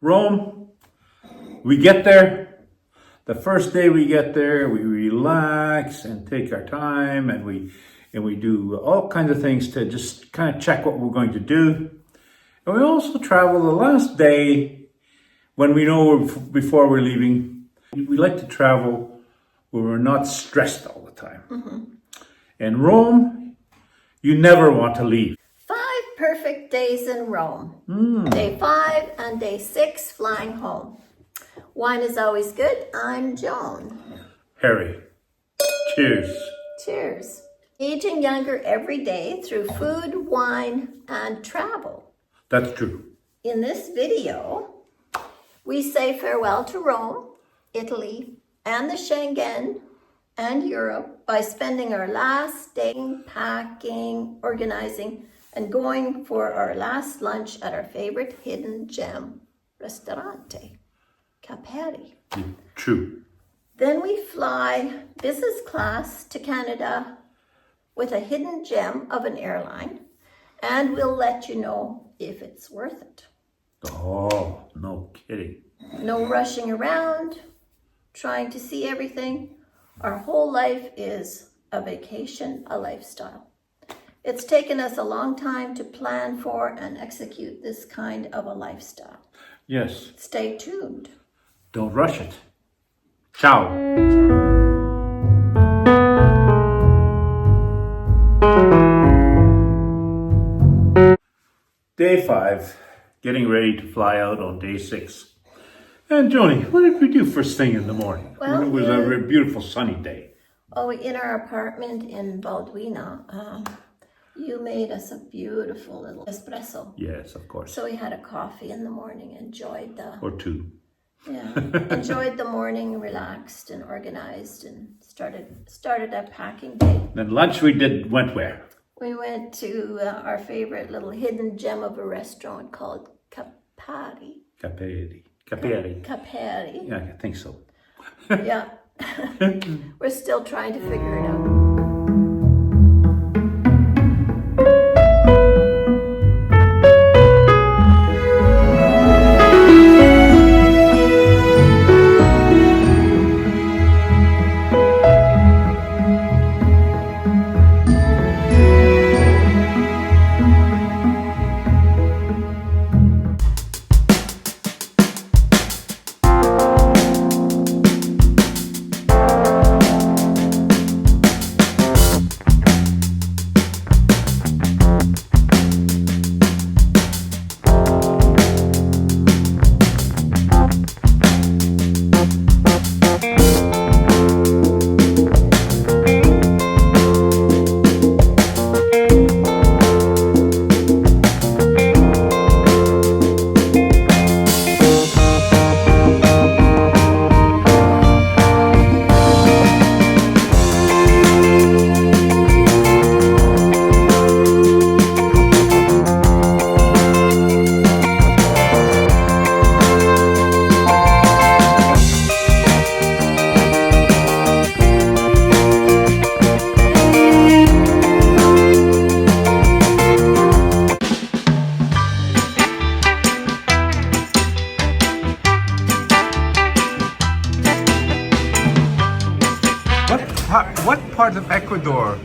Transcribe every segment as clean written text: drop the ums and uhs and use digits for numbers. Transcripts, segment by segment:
Rome, we get there. The first day we get there, we relax and take our time, and we do all kinds of things to just kind of check what we're going to do. And we also travel the last day when we know before we're leaving. We like to travel where we're not stressed all the time. Mm-hmm. In Rome, you never want to leave. 5 perfect days in Rome. Day 5 and day 6 flying home. Wine is always good. I'm Joan. Harry, cheers. Cheers. Aging younger every day through food, wine, and travel. That's true. In this video, we say farewell to Rome, Italy, and the Schengen and Europe by spending our last day packing, organizing, and going for our last lunch at our favorite hidden gem restaurante, Caperi. True. Then we fly business class to Canada with a hidden gem of an airline, and we'll let you know if it's worth it. Oh, no kidding. No rushing around, trying to see everything. Our whole life is a vacation, a lifestyle. It's taken us a long time to plan for and execute this kind of a lifestyle. Yes. Stay tuned. Don't rush it. Ciao. Day 5, getting ready to fly out on day 6. And Joni, what did we do first thing in the morning? Well, it was a very beautiful sunny day. Oh, in our apartment in Balduina, you made us a beautiful little espresso. Yes, of course. So we had a coffee in the morning, enjoyed the... Or 2. Yeah, enjoyed the morning, relaxed and organized, and started a packing day. Then lunch went where? We went to our favorite little hidden gem of a restaurant called Caperi. Caperi. Caperi. Yeah, I think so. Yeah. We're still trying to figure it out. What part of Ecuador?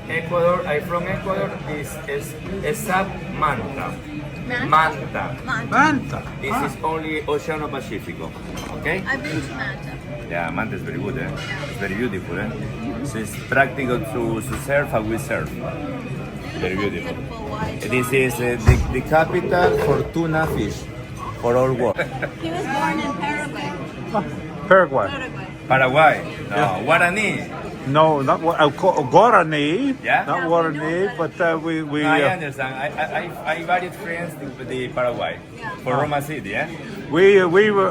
Ecuador, I'm from Ecuador. This is Manta. Manta. Manta. This is only Oceano Pacifico. Okay? I've been to Manta. Yeah, Manta is very good. It's very beautiful. So it's practical to surf and we surf. Very beautiful. This is the capital for tuna fish for all world. He was born in Paraguay. Paraguay. Paraguay. No, Guarani. No, not Guarani. Yeah? Not Guarani, but we. No, I understand. I varied friends with the Paraguay for Roma City. Yeah.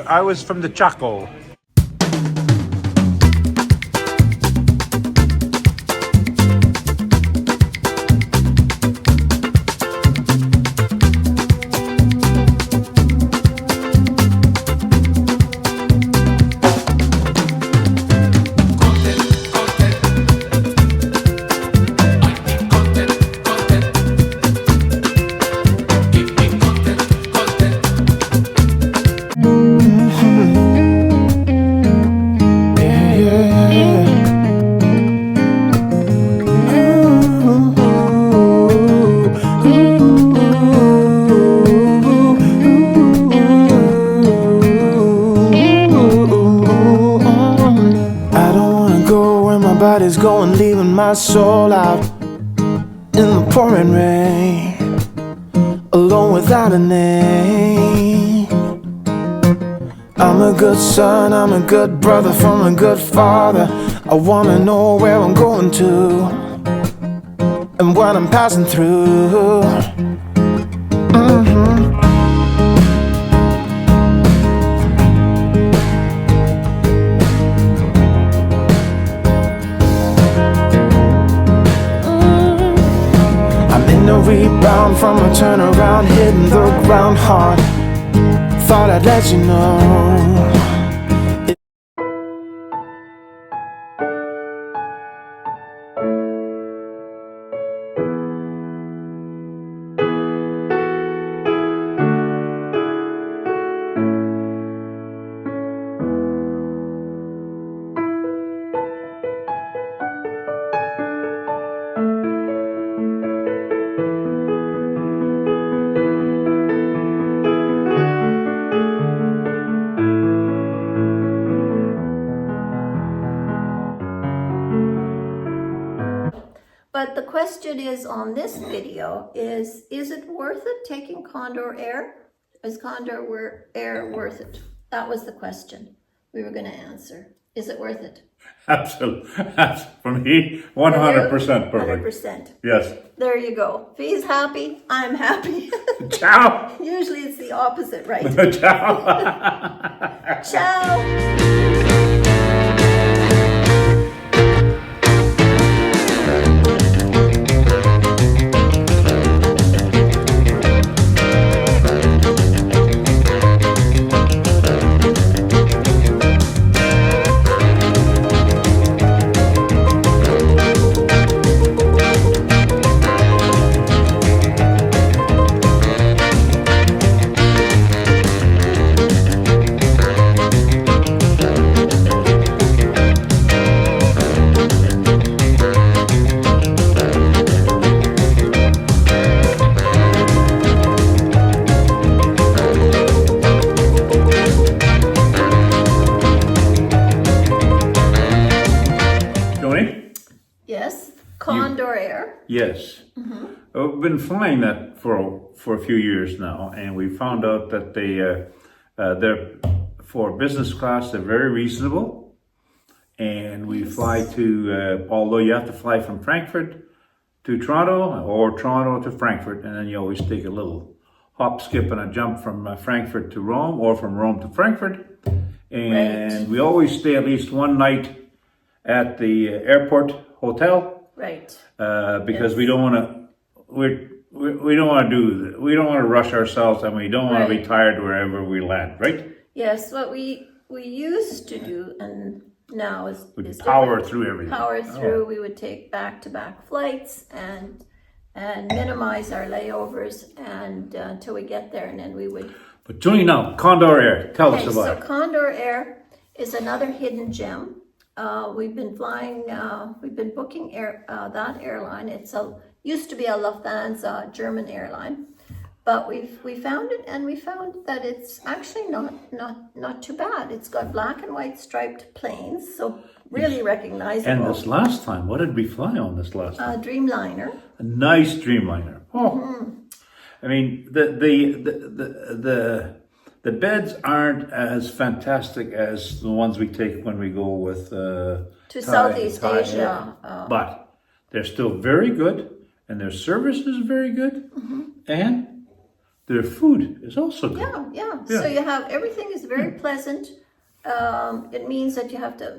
I was from the Chaco. my soul out in the pouring rain, alone without a name. I'm a good son, I'm a good brother from a good father. I wanna know where I'm going to and what I'm passing through. I'm in a rebound from a turnaround, hitting the ground hard. Thought I'd let you know. But the question is on this video is it worth it taking Condor Air? Is Condor Air worth it? That was the question we were going to answer. Is it worth it? Absolutely. For me, 100% perfect. 100%. Yes. There you go. If he's happy, I'm happy. Ciao. Usually it's the opposite, right? Ciao. Ciao. Yes, Condor Air. Yes. We've been flying that for a few years now, and we found out that they're for business class, they're very reasonable. And we fly to, although you have to fly from Frankfurt to Toronto or Toronto to Frankfurt, and then you always take a little hop, skip, and a jump from Frankfurt to Rome or from Rome to Frankfurt. And we always stay at least one night at the airport hotel, Right. because we don't want to. We don't want to rush ourselves, and we don't want to be tired wherever we land. Right? Yes. What we used to do, and now is Power different. through everything. Power through. We would take back-to-back flights and minimize our layovers and until we get there, and then we would. But Julie, now Condor Air, tell us Okay, about so it. Condor Air is another hidden gem. We've been flying, we've been booking that airline. Used to be a Lufthansa German airline, but we found it, and we found that it's actually not too bad. It's got black and white striped planes, so really recognizable. And this last time, what did we fly on this last time? Dreamliner. A nice Dreamliner. Oh, I mean the beds aren't as fantastic as the ones we take when we go with To Southeast Asia. but they're still very good, and their service is very good, and their food is also good. Yeah. So you have everything is very pleasant. It means that you have to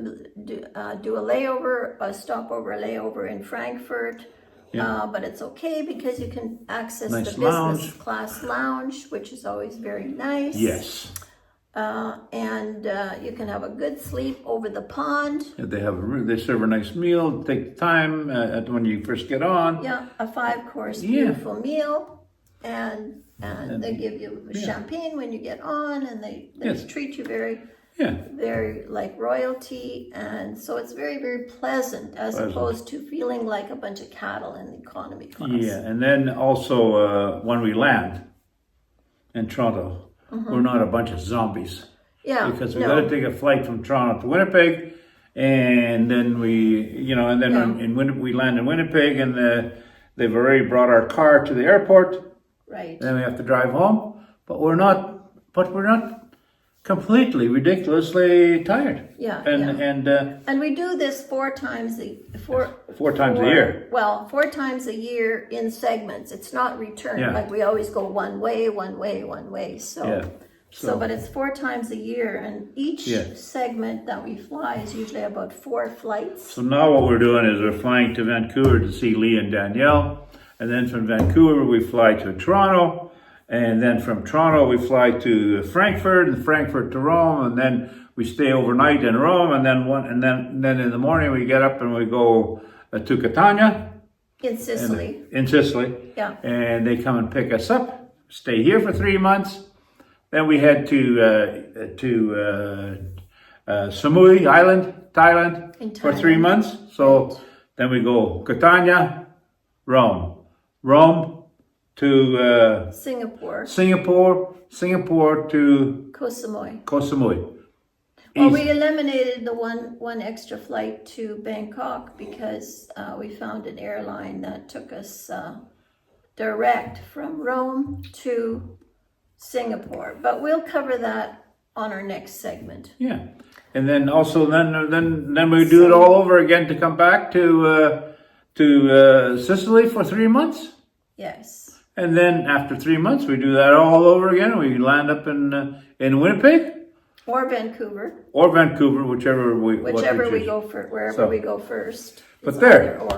do a stopover in Frankfurt. But it's okay because you can access Nice the lounge. business class lounge, which is always very nice. Yes. And you can have a good sleep over the pond. They serve a nice meal. Take the time when you first get on. Yeah, a 5-course beautiful meal. And they give you champagne when you get on, and they treat you very like royalty, and so it's very, very pleasant as opposed to feeling like a bunch of cattle in the economy class. Yeah, and then also when we land in Toronto, we're not a bunch of zombies. Yeah, because we got to take a flight from Toronto to Winnipeg, and then we land in Winnipeg, and they've already brought our car to the airport. Right. Then we have to drive home, but we're not completely ridiculously tired. Yeah, And we do this four times a year. Well, 4 times a year in segments. It's not return. Yeah. Like we always go one way. So, Yeah. but it's 4 times a year, and each segment that we fly is usually about 4 flights. So now what we're doing is we're flying to Vancouver to see Lee and Danielle, and then from Vancouver we fly to Toronto, and then from Toronto we fly to Frankfurt, and Frankfurt to Rome, and then we stay overnight in Rome, and then in the morning we get up and we go to Catania In Sicily. in Sicily. Yeah. And they come and pick us up, stay here for 3 months. Then we head to Samui Island, Thailand, In for 3 Thailand. months. So then we go Catania, Rome to Singapore. Singapore to Koh Samui. Koh Samui. Well, East. we eliminated the one extra flight to Bangkok because we found an airline that took us direct from Rome to Singapore. But we'll cover that on our next segment. Yeah, and then also then we do it all over again to come back to Sicily for 3 months. Yes. And then after 3 months, we do that all over again. We land up in Winnipeg Or Vancouver. or Vancouver, whichever we Whichever we choose. go for, wherever So- we go first. But It's there. either or.